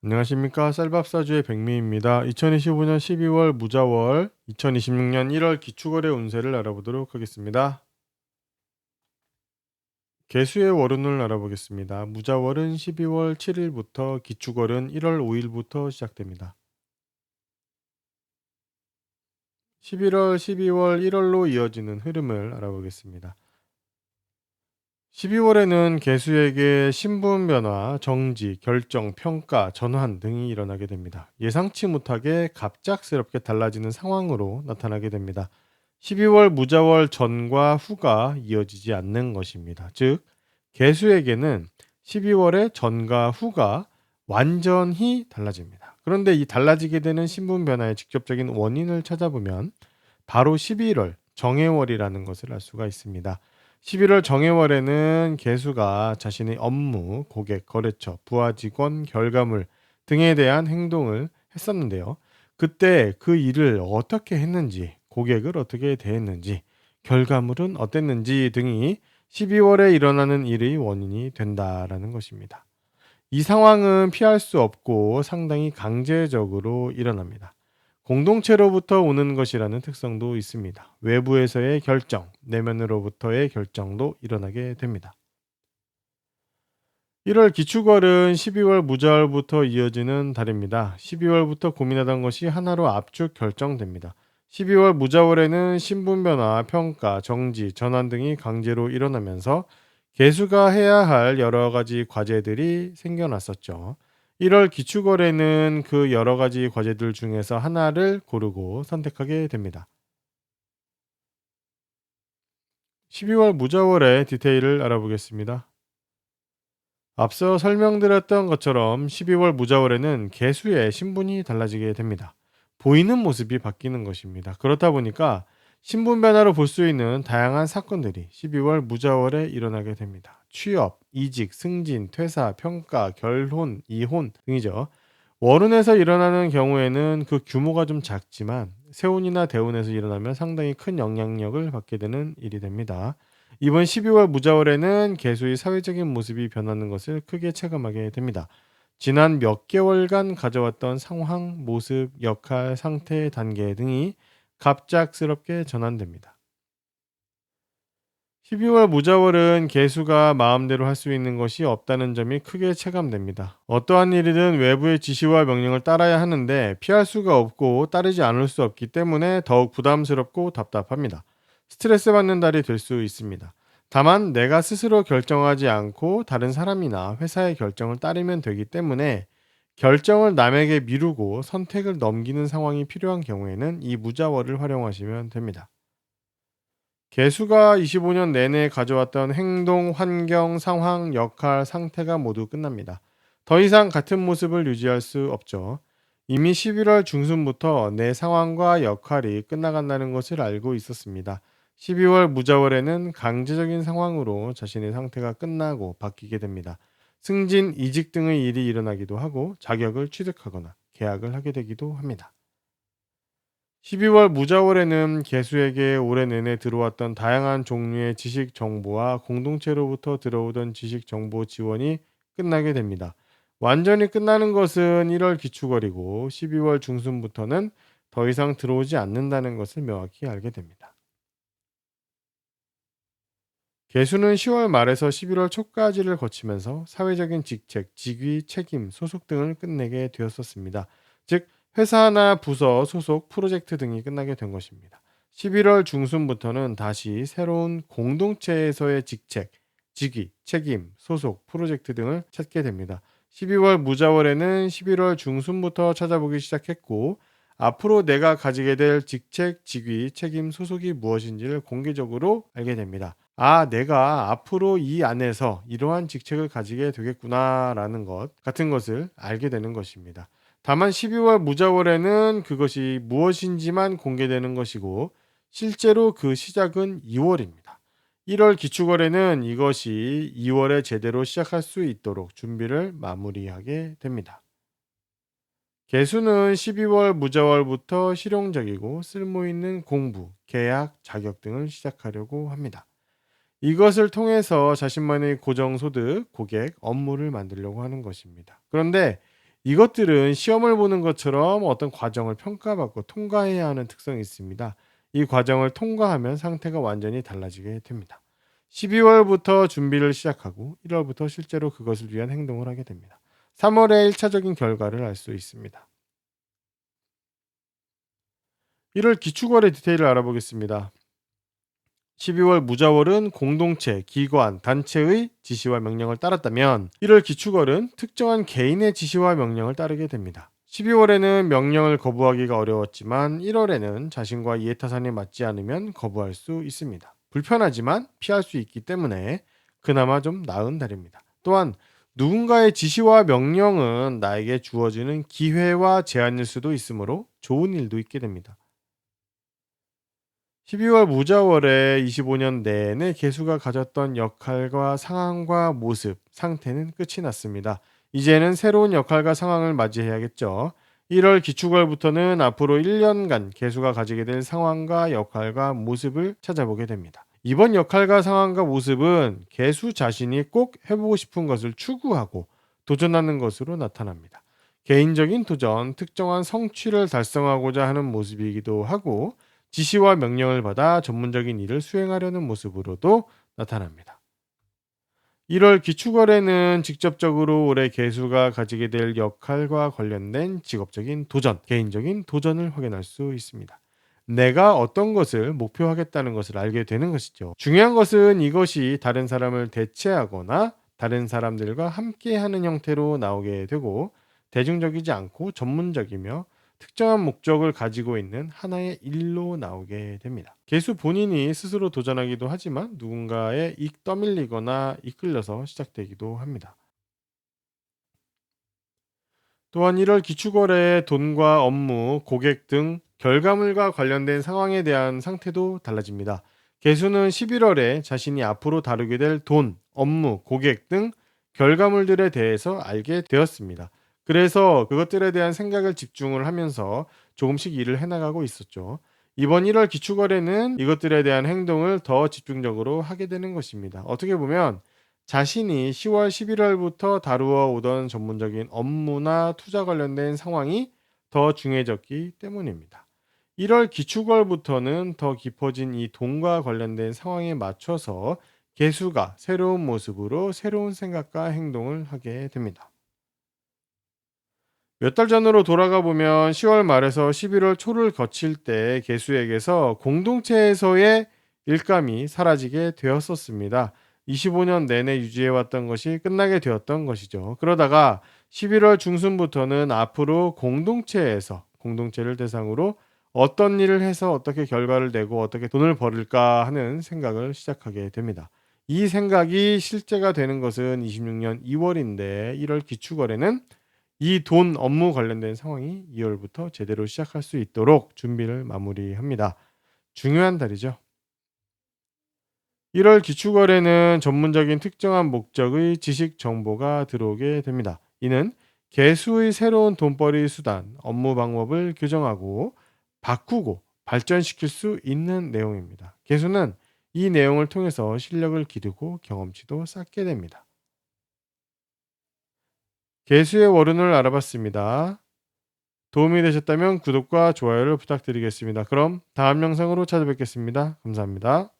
안녕하십니까. 쌀밥사주의 백미입니다. 2025년 12월 무자월, 2026년 1월 기축월의 운세를 알아보도록 하겠습니다. 개수의 월운을 알아보겠습니다. 무자월은 12월 7일부터, 기축월은 1월 5일부터 시작됩니다. 11월, 12월, 1월로 이어지는 흐름을 알아보겠습니다. 12월에는 개수에게 신분 변화, 정지, 결정, 평가, 전환 등이 일어나게 됩니다. 예상치 못하게 갑작스럽게 달라지는 상황으로 나타나게 됩니다. 12월 무자월 전과 후가 이어지지 않는 것입니다. 즉, 개수에게는 12월의 전과 후가 완전히 달라집니다. 그런데 이 달라지게 되는 신분 변화의 직접적인 원인을 찾아보면 바로 11월 정해월이라는 것을 알 수가 있습니다. 11월 정해월에는 개수가 자신의 업무, 고객, 거래처, 부하 직원, 결과물 등에 대한 행동을 했었는데요. 그때 그 일을 어떻게 했는지, 고객을 어떻게 대했는지, 결과물은 어땠는지 등이 12월에 일어나는 일의 원인이 된다라는 것입니다. 이 상황은 피할 수 없고 상당히 강제적으로 일어납니다. 공동체로부터 오는 것이라는 특성도 있습니다. 외부에서의 결정, 내면으로부터의 결정도 일어나게 됩니다. 1월 기축월은 12월 무자월부터 이어지는 달입니다. 12월부터 고민하던 것이 하나로 압축 결정됩니다. 12월 무자월에는 신분 변화, 평가, 정지, 전환 등이 강제로 일어나면서 개수가 해야 할 여러 가지 과제들이 생겨났었죠. 1월 기축월에는 그 여러 가지 과제들 중에서 하나를 고르고 선택하게 됩니다. 12월 무자월의 디테일을 알아보겠습니다. 앞서 설명드렸던 것처럼 12월 무자월에는 개수의 신분이 달라지게 됩니다. 보이는 모습이 바뀌는 것입니다. 그렇다 보니까 신분 변화로 볼 수 있는 다양한 사건들이 12월 무자월에 일어나게 됩니다. 취업, 이직, 승진, 퇴사, 평가, 결혼, 이혼 등이죠. 월운에서 일어나는 경우에는 그 규모가 좀 작지만 세운이나 대운에서 일어나면 상당히 큰 영향력을 받게 되는 일이 됩니다. 이번 12월 무자월에는 개수의 사회적인 모습이 변하는 것을 크게 체감하게 됩니다. 지난 몇 개월간 가져왔던 상황, 모습, 역할, 상태, 단계 등이 갑작스럽게 전환됩니다. 12월 무자월은 개수가 마음대로 할 수 있는 것이 없다는 점이 크게 체감됩니다. 어떠한 일이든 외부의 지시와 명령을 따라야 하는데 피할 수가 없고 따르지 않을 수 없기 때문에 더욱 부담스럽고 답답합니다. 스트레스 받는 달이 될 수 있습니다. 다만 내가 스스로 결정하지 않고 다른 사람이나 회사의 결정을 따르면 되기 때문에 결정을 남에게 미루고 선택을 넘기는 상황이 필요한 경우에는 이 무자월을 활용하시면 됩니다. 개수가 25년 내내 가져왔던 행동, 환경, 상황, 역할, 상태가 모두 끝납니다. 더 이상 같은 모습을 유지할 수 없죠. 이미 11월 중순부터 내 상황과 역할이 끝나간다는 것을 알고 있었습니다. 12월 무자월에는 강제적인 상황으로 자신의 상태가 끝나고 바뀌게 됩니다. 승진, 이직 등의 일이 일어나기도 하고 자격을 취득하거나 계약을 하게 되기도 합니다. 12월 무자월에는 개수에게 올해 내내 들어왔던 다양한 종류의 지식 정보와 공동체로부터 들어오던 지식 정보 지원이 끝나게 됩니다. 완전히 끝나는 것은 1월 기축월이고 12월 중순부터는 더 이상 들어오지 않는다는 것을 명확히 알게 됩니다. 개수는 10월 말에서 11월 초까지를 거치면서 사회적인 직책, 직위, 책임, 소속 등을 끝내게 되었었습니다. 즉, 회사나 부서, 소속, 프로젝트 등이 끝나게 된 것입니다. 11월 중순부터는 다시 새로운 공동체에서의 직책, 직위, 책임, 소속, 프로젝트 등을 찾게 됩니다. 12월 무자월에는 11월 중순부터 찾아보기 시작했고, 앞으로 내가 가지게 될 직책, 직위, 책임, 소속이 무엇인지를 공개적으로 알게 됩니다. 아, 내가 앞으로 이 안에서 이러한 직책을 가지게 되겠구나라는 것 같은 것을 알게 되는 것입니다. 다만 12월 무자월에는 그것이 무엇인지만 공개되는 것이고 실제로 그 시작은 2월입니다. 1월 기축월에는 이것이 2월에 제대로 시작할 수 있도록 준비를 마무리하게 됩니다. 개수는 12월 무자월부터 실용적이고 쓸모있는 공부, 계약, 자격 등을 시작하려고 합니다. 이것을 통해서 자신만의 고정소득, 고객, 업무를 만들려고 하는 것입니다. 그런데 이것들은 시험을 보는 것처럼 어떤 과정을 평가받고 통과해야 하는 특성이 있습니다. 이 과정을 통과하면 상태가 완전히 달라지게 됩니다. 12월부터 준비를 시작하고 1월부터 실제로 그것을 위한 행동을 하게 됩니다. 3월에 1차적인 결과를 알 수 있습니다. 1월 기축월의 디테일을 알아보겠습니다. 12월 무자월은 공동체, 기관, 단체의 지시와 명령을 따랐다면 1월 기축월은 특정한 개인의 지시와 명령을 따르게 됩니다. 12월에는 명령을 거부하기가 어려웠지만 1월에는 자신과 이해타산이 맞지 않으면 거부할 수 있습니다. 불편하지만 피할 수 있기 때문에 그나마 좀 나은 달입니다. 또한 누군가의 지시와 명령은 나에게 주어지는 기회와 제한일 수도 있으므로 좋은 일도 있게 됩니다. 12월 무자월에 25년 내내 개수가 가졌던 역할과 상황과 모습, 상태는 끝이 났습니다. 이제는 새로운 역할과 상황을 맞이해야겠죠. 1월 기축월부터는 앞으로 1년간 개수가 가지게 될 상황과 역할과 모습을 찾아보게 됩니다. 이번 역할과 상황과 모습은 개수 자신이 꼭 해보고 싶은 것을 추구하고 도전하는 것으로 나타납니다. 개인적인 도전, 특정한 성취를 달성하고자 하는 모습이기도 하고 지시와 명령을 받아 전문적인 일을 수행하려는 모습으로도 나타납니다. 1월 기축월에는 직접적으로 올해 개수가 가지게 될 역할과 관련된 직업적인 도전, 개인적인 도전을 확인할 수 있습니다. 내가 어떤 것을 목표하겠다는 것을 알게 되는 것이죠. 중요한 것은 이것이 다른 사람을 대체하거나 다른 사람들과 함께하는 형태로 나오게 되고 대중적이지 않고 전문적이며 특정한 목적을 가지고 있는 하나의 일로 나오게 됩니다. 개수 본인이 스스로 도전하기도 하지만 누군가에 떠밀리거나 이끌려서 시작되기도 합니다. 또한 1월 기축월에 돈과 업무, 고객 등 결과물과 관련된 상황에 대한 상태도 달라집니다. 개수는 11월에 자신이 앞으로 다루게 될 돈, 업무, 고객 등 결과물들에 대해서 알게 되었습니다. 그래서 그것들에 대한 생각을 집중을 하면서 조금씩 일을 해나가고 있었죠. 이번 1월 기축월에는 이것들에 대한 행동을 더 집중적으로 하게 되는 것입니다. 어떻게 보면 자신이 10월, 11월부터 다루어 오던 전문적인 업무나 투자 관련된 상황이 더 중요해졌기 때문입니다. 1월 기축월부터는 더 깊어진 이 돈과 관련된 상황에 맞춰서 개수가 새로운 모습으로 새로운 생각과 행동을 하게 됩니다. 몇 달 전으로 돌아가 보면 10월 말에서 11월 초를 거칠 때 개수에게서 공동체에서의 일감이 사라지게 되었었습니다. 25년 내내 유지해왔던 것이 끝나게 되었던 것이죠. 그러다가 11월 중순부터는 앞으로 공동체에서 공동체를 대상으로 어떤 일을 해서 어떻게 결과를 내고 어떻게 돈을 벌을까 하는 생각을 시작하게 됩니다. 이 생각이 실제가 되는 것은 26년 2월인데 1월 기축월에는 이 돈 업무 관련된 상황이 2월부터 제대로 시작할 수 있도록 준비를 마무리합니다. 중요한 달이죠. 1월 기축월에는 전문적인 특정한 목적의 지식 정보가 들어오게 됩니다. 이는 개수의 새로운 돈벌이 수단, 업무 방법을 규정하고 바꾸고 발전시킬 수 있는 내용입니다. 개수는 이 내용을 통해서 실력을 기르고 경험치도 쌓게 됩니다. 개수의 월운을 알아봤습니다. 도움이 되셨다면 구독과 좋아요를 부탁드리겠습니다. 그럼 다음 영상으로 찾아뵙겠습니다. 감사합니다.